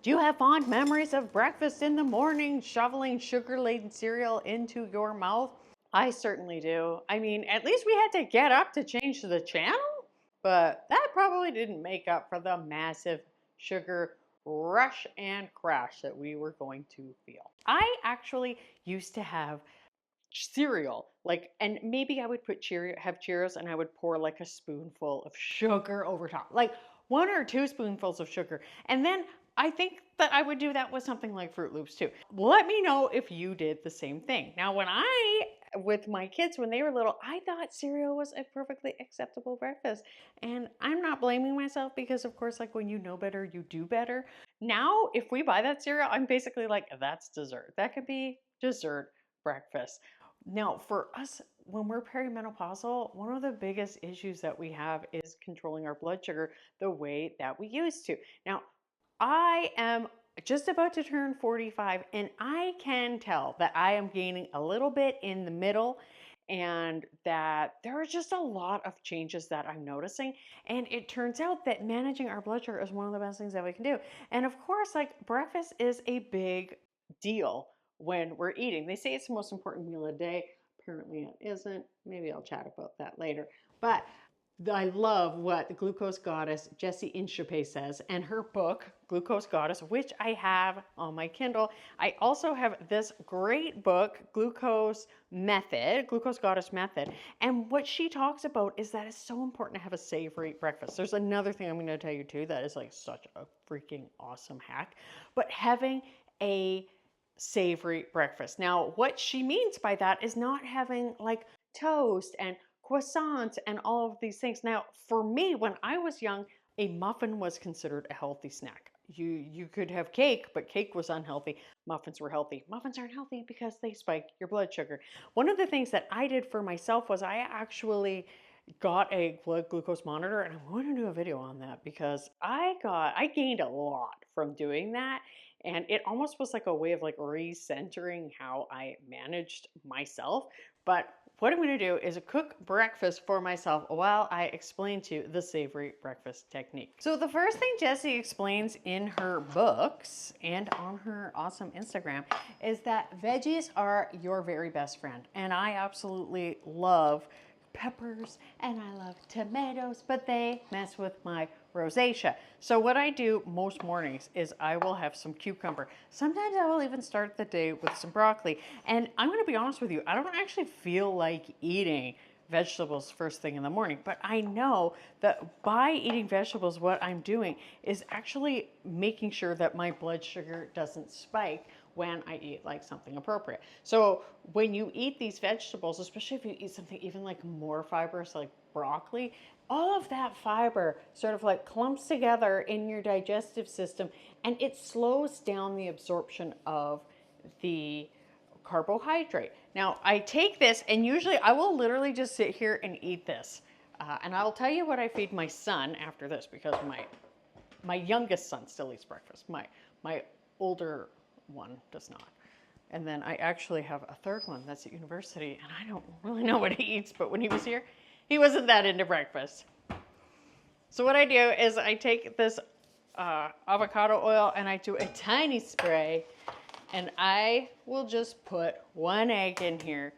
Do you have fond memories of breakfast in the morning, shoveling sugar-laden cereal into your mouth? I certainly do. I mean, at least we had to get up to change the channel, but that probably didn't make up for the massive sugar rush and crash that we were going to feel. I actually used to have cereal, like, and maybe I would put have Cheerios, and I would pour like a spoonful of sugar over top, like 1 or 2 spoonfuls of sugar. And then I think that I would do that with something like Fruit Loops too. Let me know if you did the same thing. Now, with my kids, when they were little, I thought cereal was a perfectly acceptable breakfast. And I'm not blaming myself because, of course, like when you know better, you do better. Now, if we buy that cereal, I'm basically like, that's dessert. That could be dessert breakfast. Now, for us, when we're perimenopausal, one of the biggest issues that we have is controlling our blood sugar the way that we used to. Now, I am just about to turn 45, and I can tell that I am gaining a little bit in the middle, and that there are just a lot of changes that I'm noticing. And it turns out that managing our blood sugar is one of the best things that we can do. And of course, like, breakfast is a big deal when we're eating. They say it's the most important meal of the day. Apparently it isn't. Maybe I'll chat about that later. But I love what the glucose goddess Jessie Inchape says, and her book, Glucose Goddess, which I have on my Kindle. I also have this great book, Glucose Goddess Method. And what she talks about is that it's so important to have a savory breakfast. There's another thing I'm going to tell you too that is like such a freaking awesome hack, but having a savory breakfast. Now, what she means by that is not having like toast and croissants and all of these things. Now, for me, when I was young, a muffin was considered a healthy snack. You could have cake, but cake was unhealthy. Muffins were healthy. Muffins aren't healthy because they spike your blood sugar. One of the things that I did for myself was I actually got a blood glucose monitor, and I'm going to do a video on that because I gained a lot from doing that, and it almost was like a way of like recentering how I managed myself. But what I'm going to do is cook breakfast for myself while I explain to you the savory breakfast technique. So the first thing Jessie explains in her books and on her awesome Instagram is that veggies are your very best friend. And I absolutely love peppers and I love tomatoes, but they mess with my rosacea. So what I do most mornings is I will have some cucumber. Sometimes I will even start the day with some broccoli. And I'm going to be honest with you, I don't actually feel like eating vegetables first thing in the morning, but I know that by eating vegetables, what I'm doing is actually making sure that my blood sugar doesn't spike when I eat like something appropriate. So when you eat these vegetables, especially if you eat something even like more fibrous like broccoli, all of that fiber sort of like clumps together in your digestive system, and it slows down the absorption of the carbohydrate. Now I take this, and usually I will literally just sit here and eat this. And I'll tell you what I feed my son after this, because my youngest son still eats breakfast. My older one does not. And then I actually have a third one that's at university, and I don't really know what he eats, but when he was here, he wasn't that into breakfast. So what I do is I take this avocado oil and I do a tiny spray, and I will just put 1 egg in here.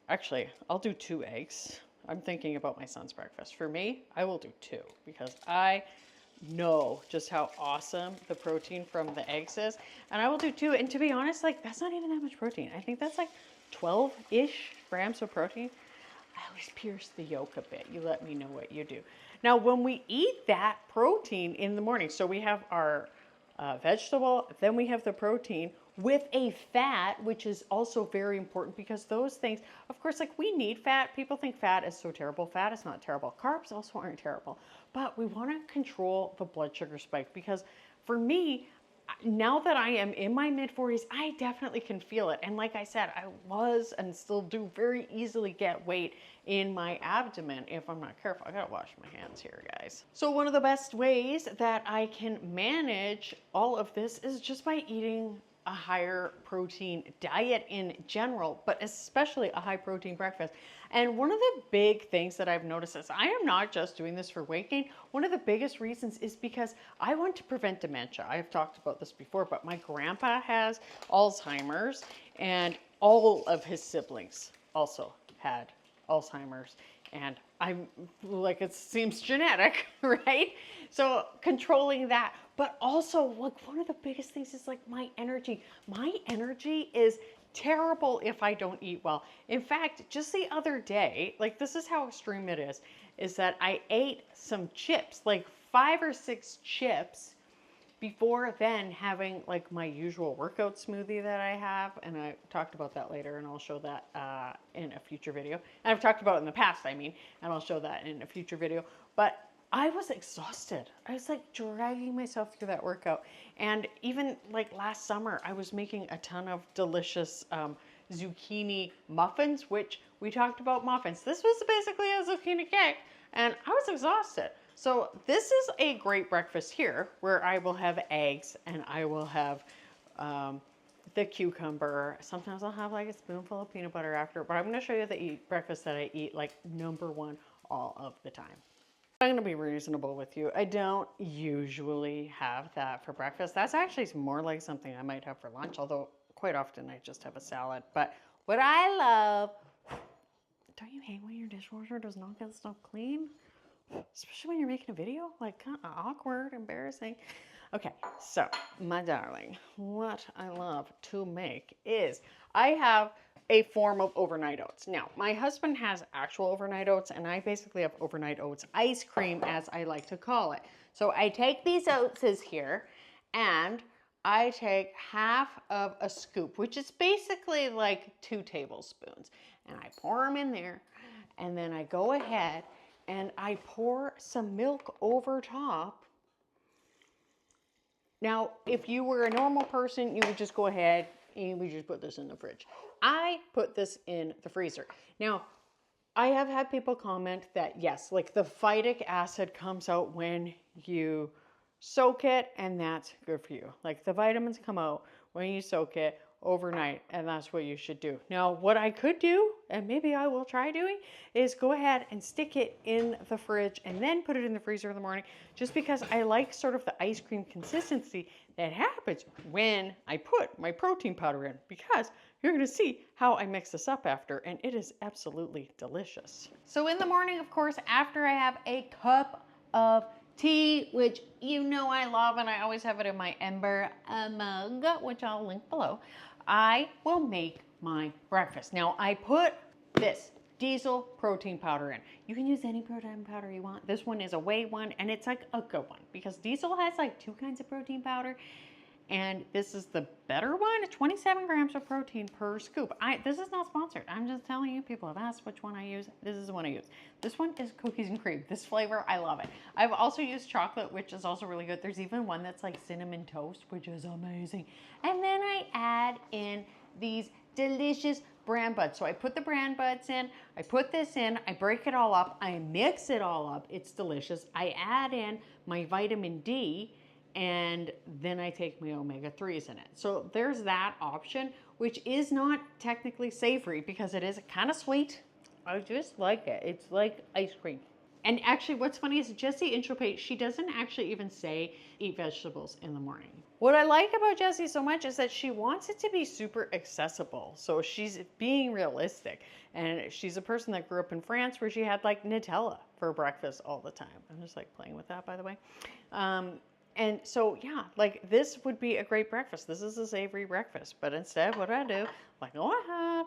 Actually, I'll do 2 eggs. I'm thinking about my son's breakfast. For me, I will do 2 because I know just how awesome the protein from the eggs is. And I will do 2. And to be honest, like, that's not even that much protein. I think that's like 12-ish grams of protein. I always pierce the yolk a bit. You let me know what you do. Now, when we eat that protein in the morning, so we have our vegetable, then we have the protein with a fat, which is also very important because those things, of course, like, we need fat. People think fat is so terrible. Fat is not terrible. Carbs also aren't terrible. But we want to control the blood sugar spike, because for me, now that I am in my mid-40s, I definitely can feel it. And like I said, I was and still do very easily get weight in my abdomen if I'm not careful. I gotta wash my hands here, guys. So one of the best ways that I can manage all of this is just by eating a higher protein diet in general, but especially a high protein breakfast. And one of the big things that I've noticed is I am not just doing this for weight gain. One of the biggest reasons is because I want to prevent dementia. I've talked about this before, but my grandpa has Alzheimer's, and all of his siblings also had Alzheimer's. And I'm like, it seems genetic, right? So controlling that, but also like one of the biggest things is like my energy. My energy is terrible if I don't eat well. In fact, just the other day, like this is how extreme it is that I ate some chips, like 5 or 6 chips before then having like my usual workout smoothie that I have. And I talked about that later, and I'll show that in a future video. And I've talked about it in the past, I mean, and I'll show that in a future video. But I was exhausted. I was like dragging myself through that workout. And even like last summer, I was making a ton of delicious zucchini muffins, which we talked about muffins. This was basically a zucchini cake, and I was exhausted. So this is a great breakfast here, where I will have eggs and I will have the cucumber. Sometimes I'll have like a spoonful of peanut butter after, but I'm going to show you the breakfast that I eat like #1 all of the time. I'm going to be reasonable with you. I don't usually have that for breakfast. That's actually more like something I might have for lunch, although quite often I just have a salad. But what I love, don't you hate when your dishwasher does not get stuff clean? Especially when you're making a video, like kind of awkward, embarrassing. Okay, so my darling, what I love to make is I have a form of overnight oats. Now, my husband has actual overnight oats, and I basically have overnight oats ice cream, as I like to call it. So I take these oatses here, and I take half of a scoop, which is basically like 2 tablespoons, and I pour them in there, and then I go ahead and I pour some milk over top. Now, if you were a normal person, you would just go ahead and you would just put this in the fridge. I put this in the freezer. Now, I have had people comment that yes, like the phytic acid comes out when you soak it, and that's good for you. Like the vitamins come out when you soak it overnight, and that's what you should do. Now, what I could do, and maybe I will try doing, is go ahead and stick it in the fridge and then put it in the freezer in the morning, just because I like sort of the ice cream consistency that happens when I put my protein powder in, because you're going to see how I mix this up after, and it is absolutely delicious. So in the morning, of course, after I have a cup of tea, which you know I love, and I always have it in my Ember Mug, which I'll link below, I will make my breakfast. Now, I put this diesel protein powder in. You can use any protein powder you want. This one is a whey one, and it's like a good one, because diesel has like 2 kinds of protein powder, and this is the better one. 27 grams of protein per scoop. This is not sponsored. I'm just telling you, people have asked which one I use. This is the one I use. This one is cookies and cream. This flavor, I love it. I've also used chocolate, which is also really good. There's even one that's like cinnamon toast, which is amazing. And then I add in these delicious bran buds. So I put the bran buds in, I put this in, I break it all up, I mix it all up. It's delicious. I add in my vitamin D, and then I take my omega-3s in it. So there's that option, which is not technically savory because it is kind of sweet. I just like it. It's like ice cream. And actually, what's funny is Jessie Inchopate, she doesn't actually even say eat vegetables in the morning. What I like about Jessie so much is that she wants it to be super accessible. So she's being realistic. And she's a person that grew up in France where she had like Nutella for breakfast all the time. I'm just like playing with that, by the way. And so, yeah, like this would be a great breakfast. This is a savory breakfast. But instead, what do? Like, go ahead,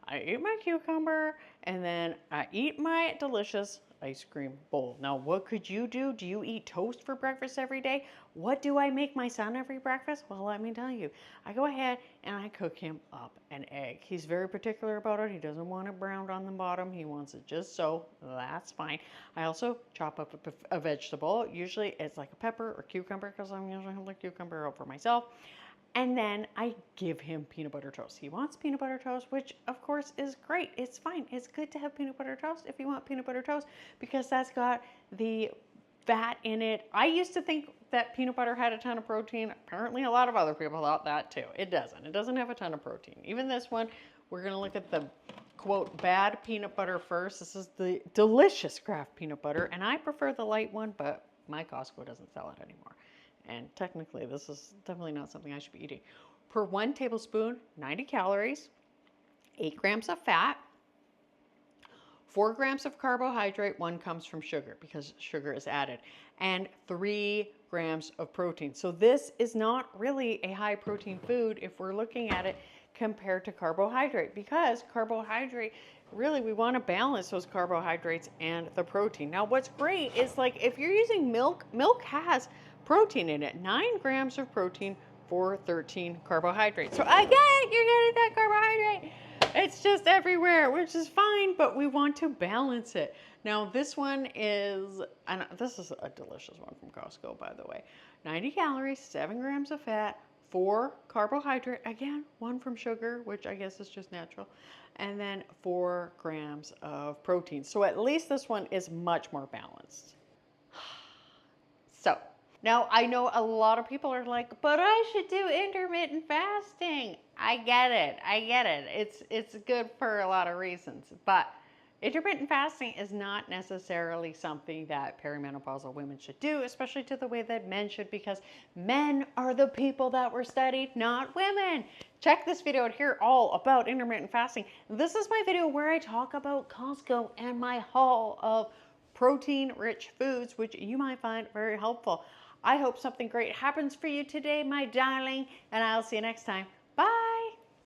I eat my cucumber, and then I eat my delicious ice cream bowl. Now, what could you do? Do you eat toast for breakfast every day? What do I make my son every breakfast? Well, let me tell you. I go ahead and I cook him up an egg. He's very particular about it. He doesn't want it browned on the bottom. He wants it just so. That's fine. I also chop up a vegetable. Usually it's like a pepper or cucumber, because I'm usually having the cucumber out for myself. And then I give him peanut butter toast. He wants peanut butter toast, which of course is great. It's fine. It's good to have peanut butter toast if you want peanut butter toast, because that's got the fat in it. I used to think that peanut butter had a ton of protein. Apparently a lot of other people thought that too. It doesn't. It doesn't have a ton of protein. Even this one, we're going to look at the quote bad peanut butter first. This is the delicious Kraft peanut butter, and I prefer the light one, but my Costco doesn't sell it anymore. And technically this is definitely not something I should be eating. Per 1 tablespoon, 90 calories, 8 grams of fat, 4 grams of carbohydrate, 1 comes from sugar because sugar is added, and 3 grams of protein. So this is not really a high protein food if we're looking at it compared to carbohydrate, because carbohydrate, really we want to balance those carbohydrates and the protein. Now what's great is like if you're using milk, milk has protein in it, 9 grams of protein for 13 carbohydrates. So again, you're getting that carbohydrate. It's just everywhere, which is fine, but we want to balance it. Now this one is, and this is a delicious one from Costco, by the way. 90 calories, 7 grams of fat, 4 carbohydrate, again, 1 from sugar, which I guess is just natural, and then 4 grams of protein. So at least this one is much more balanced. So now I know a lot of people are like, but I should do intermittent fasting. I get it. I get it. It's good for a lot of reasons, but intermittent fasting is not necessarily something that perimenopausal women should do, especially to the way that men should, because men are the people that were studied, not women. Check this video out here all about intermittent fasting. This is my video where I talk about Costco and my haul of protein-rich foods, which you might find very helpful. I hope something great happens for you today, my darling, and I'll see you next time.